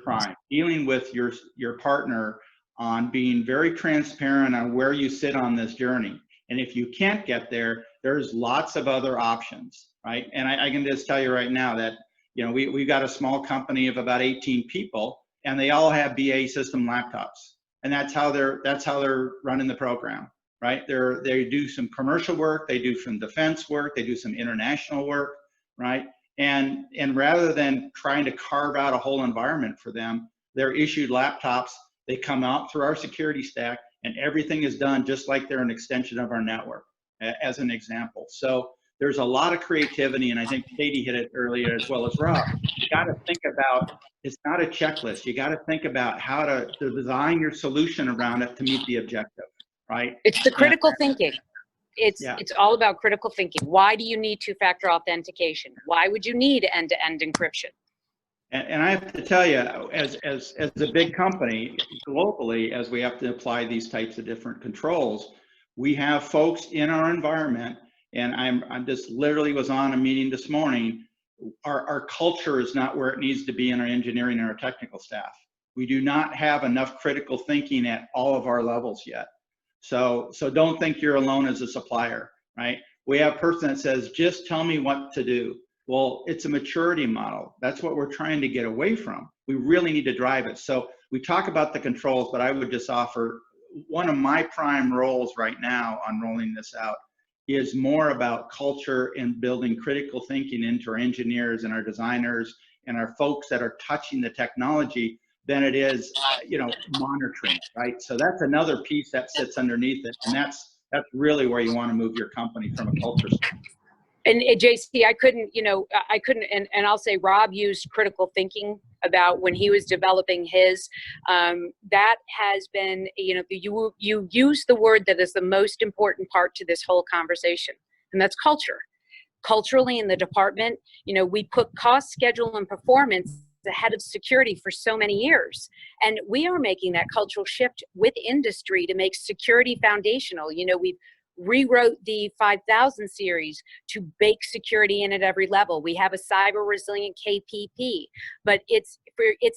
prime, dealing with your partner on being very transparent on where you sit on this journey. And if you can't get there, there's lots of other options, right? And I can just tell you right now that, you know, we've got a small company of about 18 people, and they all have BAE Systems laptops, and that's how they're running the program, right? They do some commercial work, they do some defense work, they do some international work, right? And rather than trying to carve out a whole environment for them, they're issued laptops. They come out through our security stack, and everything is done just like they're an extension of our network, as an example. So there's a lot of creativity, and I think Katie hit it earlier as well as Rob. You got to think about, it's not a checklist. You got to think about how to design your solution around it to meet the objective, right? It's the critical thinking. It's all about critical thinking. Why do you need two-factor authentication? Why would you need end-to-end encryption? And I have to tell you, as a big company globally, as we have to apply these types of different controls, we have folks in our environment, and I'm just literally was on a meeting this morning. Our culture is not where it needs to be in our engineering and our technical staff. We do not have enough critical thinking at all of our levels yet. So don't think you're alone as a supplier, right? We have a person that says, just tell me what to do. Well, it's a maturity model. That's what we're trying to get away from. We really need to drive it. So we talk about the controls, but I would just offer one of my prime roles right now on rolling this out is more about culture and building critical thinking into our engineers and our designers and our folks that are touching the technology than it is, monitoring, right? So that's another piece that sits underneath it. And that's really where you want to move your company from a culture standpoint. And JC, I couldn't, and I'll say Rob used critical thinking about when he was developing his, that has been, you use the word that is the most important part to this whole conversation, and that's culture. Culturally in the department, we put cost, schedule, and performance ahead of security for so many years. And we are making that cultural shift with industry to make security foundational. We've rewrote the 5000 series to bake security in at every level. We have a cyber resilient KPP, but it's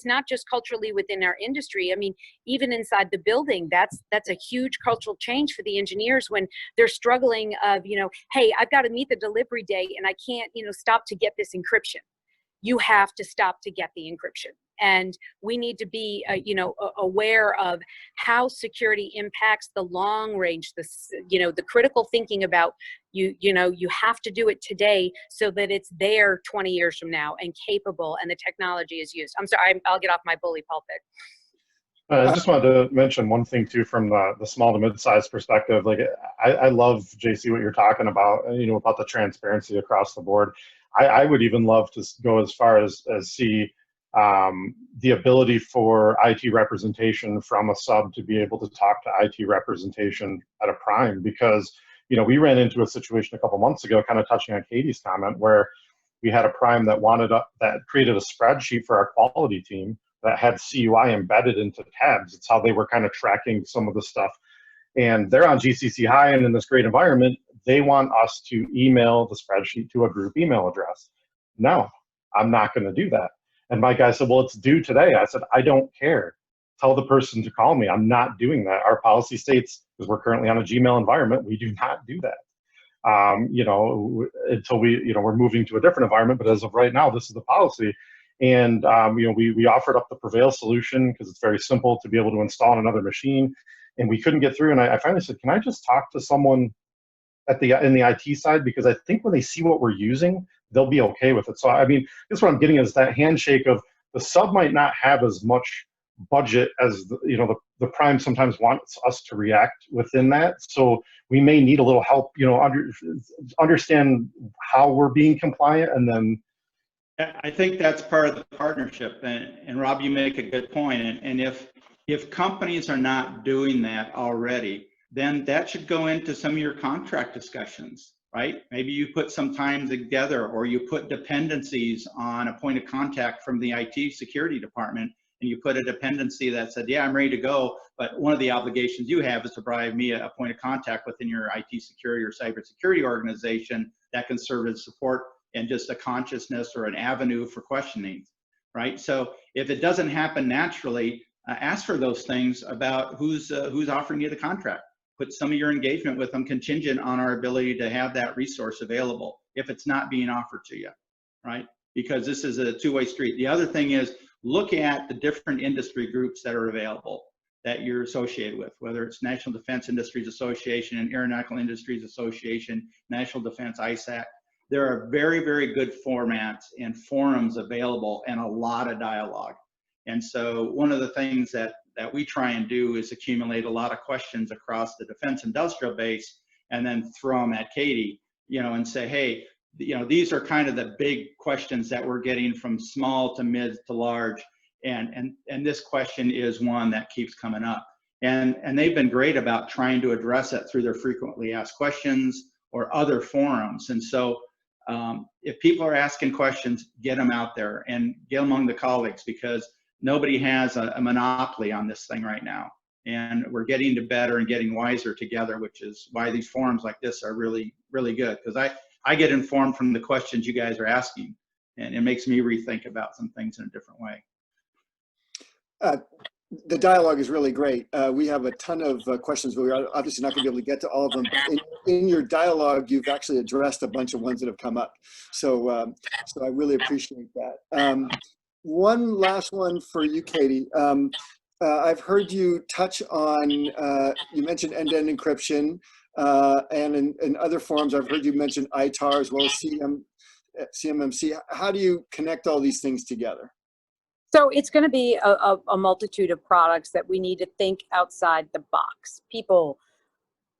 not just culturally within our industry. I mean, even inside the building, that's a huge cultural change for the engineers when they're struggling of, hey, I've got to meet the delivery day and I can't, stop to get this encryption. You have to stop to get the encryption. And we need to be, aware of how security impacts the long range, the critical thinking about you have to do it today so that it's there 20 years from now and capable and the technology is used. I'm sorry, I'll get off my bully pulpit. I just wanted to mention one thing too from the small to mid-sized perspective. Like I love, JC, what you're talking about, about the transparency across the board. I would even love to go as far as see the ability for IT representation from a sub to be able to talk to IT representation at a prime, because we ran into a situation a couple months ago, kind of touching on Katie's comment, where we had a prime that that created a spreadsheet for our quality team that had CUI embedded into tabs. It's how they were kind of tracking some of the stuff. And they're on GCC High and in this great environment, they want us to email the spreadsheet to a group email address. No, I'm not going to do that. And my guy said, well, it's due today. I said, I don't care. Tell the person to call me. I'm not doing that. Our policy states, because we're currently on a Gmail environment, we do not do that. Until we're moving to a different environment. But as of right now, this is the policy. And, we offered up the PreVeil solution because it's very simple to be able to install on another machine. And we couldn't get through. And I finally said, can I just talk to someone in the IT side? Because I think when they see what we're using, they'll be okay with it. So, I mean, that's what I'm getting is that handshake of the sub might not have as much budget as, the prime sometimes wants us to react within that. So we may need a little help, understand how we're being compliant. And then I think that's part of the partnership. And Rob, you make a good point. And if companies are not doing that already, then that should go into some of your contract discussions, right? Maybe you put some time together, or you put dependencies on a point of contact from the IT security department, and you put a dependency that said, yeah, I'm ready to go, but one of the obligations you have is to provide me a point of contact within your IT security or cybersecurity organization that can serve as support and just a consciousness or an avenue for questioning, right? So if it doesn't happen naturally, ask for those things about who's offering you the contract. Put some of your engagement with them contingent on our ability to have that resource available if it's not being offered to you, right? Because this is a two-way street. The other thing is look at the different industry groups that are available that you're associated with, whether it's National Defense Industries Association and Aeronautical Industries Association, National Defense ISAC. There are very, very good formats and forums available and a lot of dialogue. And so one of the things that we try and do is accumulate a lot of questions across the defense industrial base and then throw them at Katie, and say, hey, these are kind of the big questions that we're getting from small to mid to large. And this question is one that keeps coming up. And they've been great about trying to address it through their frequently asked questions or other forums. And so if people are asking questions, get them out there and get among the colleagues, because nobody has a monopoly on this thing right now. And we're getting to better and getting wiser together, which is why these forums like this are really, really good. Because I get informed from the questions you guys are asking, and it makes me rethink about some things in a different way. The dialogue is really great. We have a ton of questions, but we're obviously not going to be able to get to all of them. But in your dialogue, you've actually addressed a bunch of ones that have come up. So, so I really appreciate that. One last one for you, Katie. I've heard you touch on, you mentioned end-to-end encryption, and in other forms, I've heard you mention ITAR as well as CMMC. How do you connect all these things together? So it's going to be a multitude of products that we need to think outside the box. People,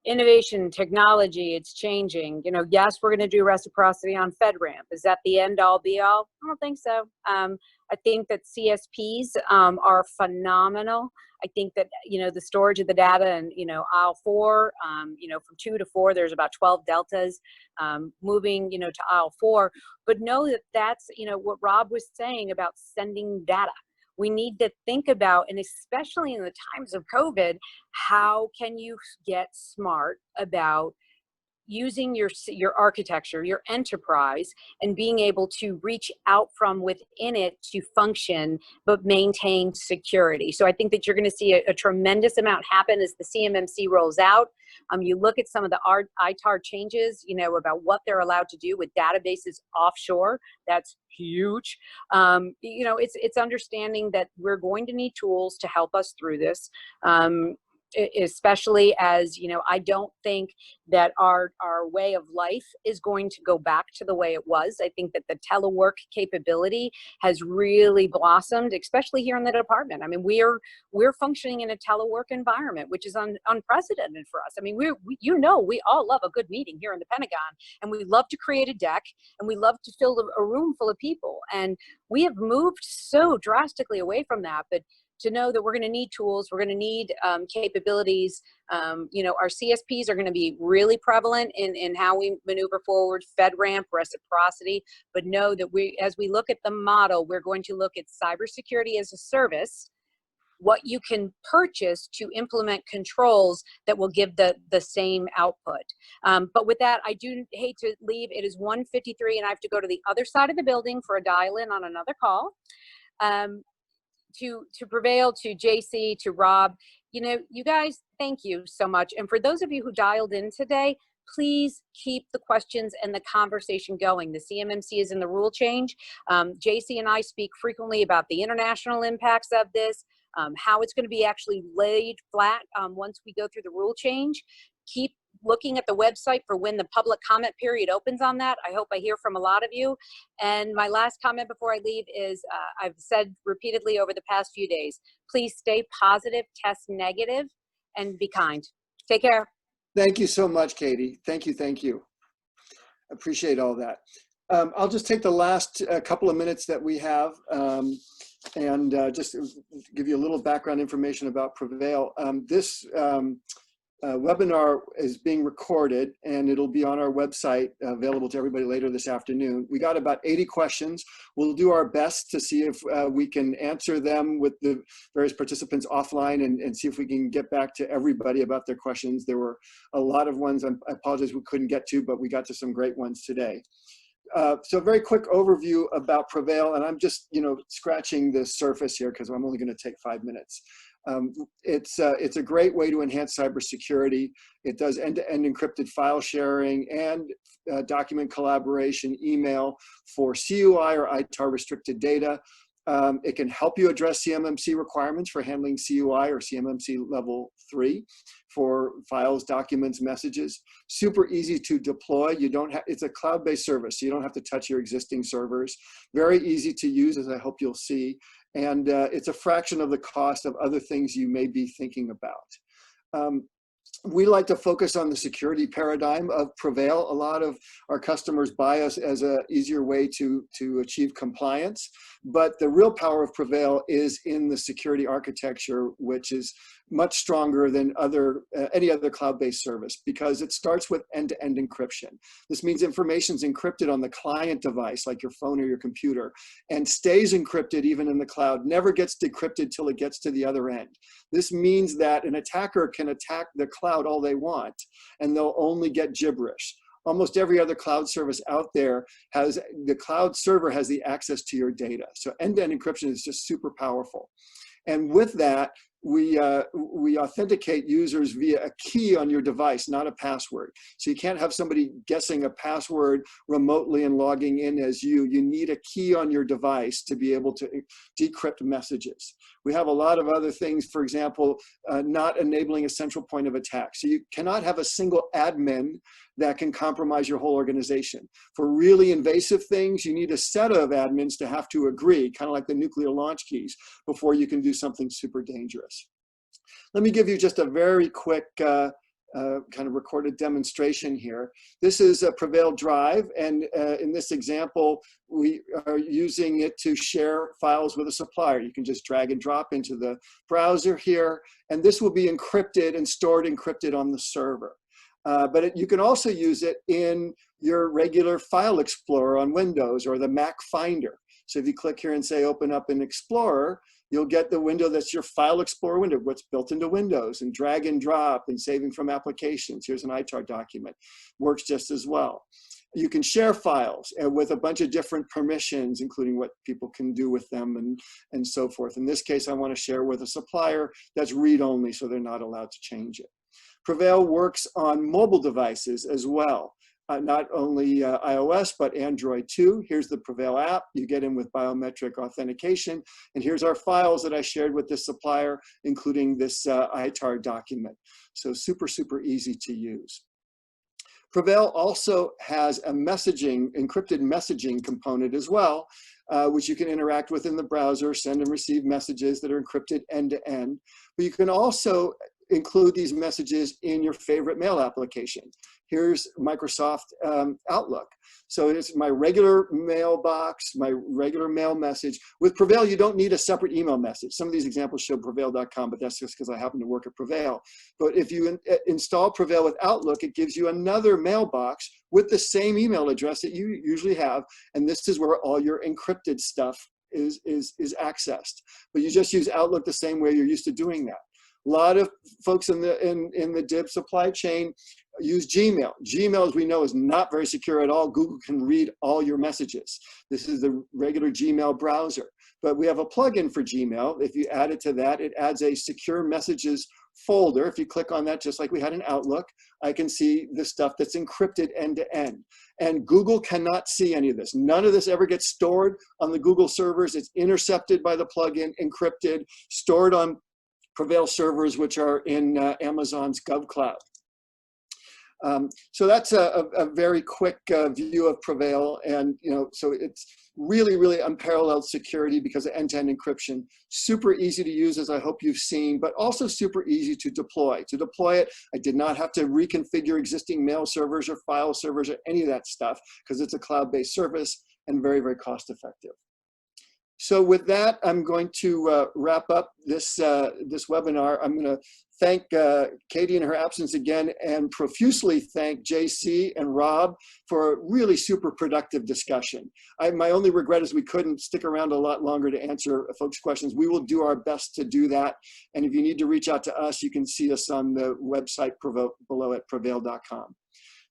innovation, technology, it's changing. You know, yes, we're going to do reciprocity on FedRAMP. Is that the end all be all? I don't think so. I think that CSPs are phenomenal. I think that, you know, the storage of the data and, you know, aisle 4, you know, from 2 to 4, there's about 12 deltas moving, you know, to aisle 4. But know that that's, you know, what Rob was saying about sending data. We need to think about, and especially in the times of COVID, how can you get smart about using your architecture, your enterprise, and being able to reach out from within it to function, but maintain security. So I think that you're going to see a tremendous amount happen as the CMMC rolls out. You look at some of the ITAR changes, you know, about what they're allowed to do with databases offshore. That's huge. You know, it's understanding that we're going to need tools to help us through this. Especially as, you know, I don't think that our way of life is going to go back to the way it was. I think that the telework capability has really blossomed, especially here in the department. I mean, we're functioning in a telework environment, which is unprecedented for us. I mean, you know, we all love a good meeting here in the Pentagon, and we love to create a deck, and we love to fill a room full of people. And we have moved so drastically away from that, but to know that we're going to need tools, we're going to need capabilities. You know, our CSPs are going to be really prevalent in how we maneuver forward, FedRAMP, reciprocity, but know that as we look at the model, we're going to look at cybersecurity as a service, what you can purchase to implement controls that will give the same output. But with that, I do hate to leave. It is 1:53 and I have to go to the other side of the building for a dial-in on another call. To PreVeil, to JC, to Rob, you know, you guys, thank you so much. And for those of you who dialed in today, please keep the questions and the conversation going. The CMMC is in the rule change. JC and I speak frequently about the international impacts of this, how it's going to be actually laid flat once we go through the rule change. Keep looking at the website for when the public comment period opens on that. I hope I hear from a lot of you. And my last comment before I leave is, I've said repeatedly over the past few days, please stay positive, test negative, and be kind. Take care. Thank you so much, Katie. Thank you, thank you. Appreciate all that. I'll just take the last couple of minutes that we have and just give you a little background information about PreVeil. This webinar is being recorded and it'll be on our website available to everybody later this afternoon. We got about 80 questions. We'll do our best to see if we can answer them with the various participants offline and see if we can get back to everybody about their questions. There were a lot of ones I apologize we couldn't get to, but we got to some great ones today. So very quick overview about PreVeil, and I'm just, you know, scratching the surface here because I'm only going to take 5 minutes. It's a great way to enhance cybersecurity. It does end-to-end encrypted file sharing and document collaboration, email for CUI or ITAR restricted data. It can help you address CMMC requirements for handling CUI or CMMC level 3 for files, documents, messages. Super easy to deploy. You don't have, it's a cloud-based service, so you don't have to touch your existing servers. Very easy to use, as I hope you'll see. And it's a fraction of the cost of other things you may be thinking about. We like to focus on the security paradigm of PreVeil. A lot of our customers buy us as an easier way to achieve compliance, but the real power of PreVeil is in the security architecture, which is much stronger than any other cloud-based service because it starts with end-to-end encryption. This means information is encrypted on the client device, like your phone or your computer, and stays encrypted even in the cloud, never gets decrypted till it gets to the other end. This means that an attacker can attack the cloud all they want, and they'll only get gibberish. Almost every other cloud service out there has, the cloud server has the access to your data. So end-to-end encryption is just super powerful. And with that, we authenticate users via a key on your device, not a password. So you can't have somebody guessing a password remotely and logging in as you. You need a key on your device to be able to decrypt messages. We have a lot of other things, for example, not enabling a central point of attack. So you cannot have a single admin that can compromise your whole organization. For really invasive things, you need a set of admins to have to agree, kind of like the nuclear launch keys, before you can do something super dangerous. Let me give you just a very quick kind of recorded demonstration here. This is a PreVeil drive, and in this example, we are using it to share files with a supplier. You can just drag and drop into the browser here, and this will be encrypted and stored encrypted on the server. But you can also use it in your regular file explorer on Windows or the Mac Finder. So if you click here and say open up an Explorer, you'll get the window that's your file explorer window, what's built into Windows, and drag and drop and saving from applications. Here's an ITAR document, works just as well. You can share files with a bunch of different permissions, including what people can do with them and so forth. In this case, I want to share with a supplier that's read-only, so they're not allowed to change it. PreVeil works on mobile devices as well, not only iOS, but Android too. Here's the PreVeil app. You get in with biometric authentication. And here's our files that I shared with this supplier, including this ITAR document. So super, super easy to use. PreVeil also has a encrypted messaging component as well, which you can interact with in the browser, send and receive messages that are encrypted end-to-end. But you can also include these messages in your favorite mail application. Here's Microsoft Outlook. So it's my regular mailbox, my regular mail message. With PreVeil, you don't need a separate email message. Some of these examples show preveil.com, but that's just because I happen to work at PreVeil. But if you install PreVeil with Outlook, it gives you another mailbox with the same email address that you usually have. And this is where all your encrypted stuff is accessed. But you just use Outlook the same way you're used to doing that. A lot of folks in the DIB supply chain use Gmail. Gmail, as we know, is not very secure at all. Google can read all your messages. This is the regular Gmail browser. But we have a plugin for Gmail. If you add it to that, it adds a secure messages folder. If you click on that, just like we had in Outlook, I can see the stuff that's encrypted end to end. And Google cannot see any of this. None of this ever gets stored on the Google servers. It's intercepted by the plugin, encrypted, stored on PreVeil servers, which are in Amazon's GovCloud. So that's a very quick view of PreVeil, and so it's really, really unparalleled security because of end-to-end encryption. Super easy to use, as I hope you've seen, but also super easy to deploy. To deploy it, I did not have to reconfigure existing mail servers or file servers or any of that stuff because it's a cloud-based service and very, very cost-effective. So with that, I'm going to wrap up this webinar. I'm going to thank Katie in her absence again, and profusely thank JC and Rob for a really super productive discussion. My only regret is we couldn't stick around a lot longer to answer folks' questions. We will do our best to do that. And if you need to reach out to us, you can see us on the website below at preveil.com.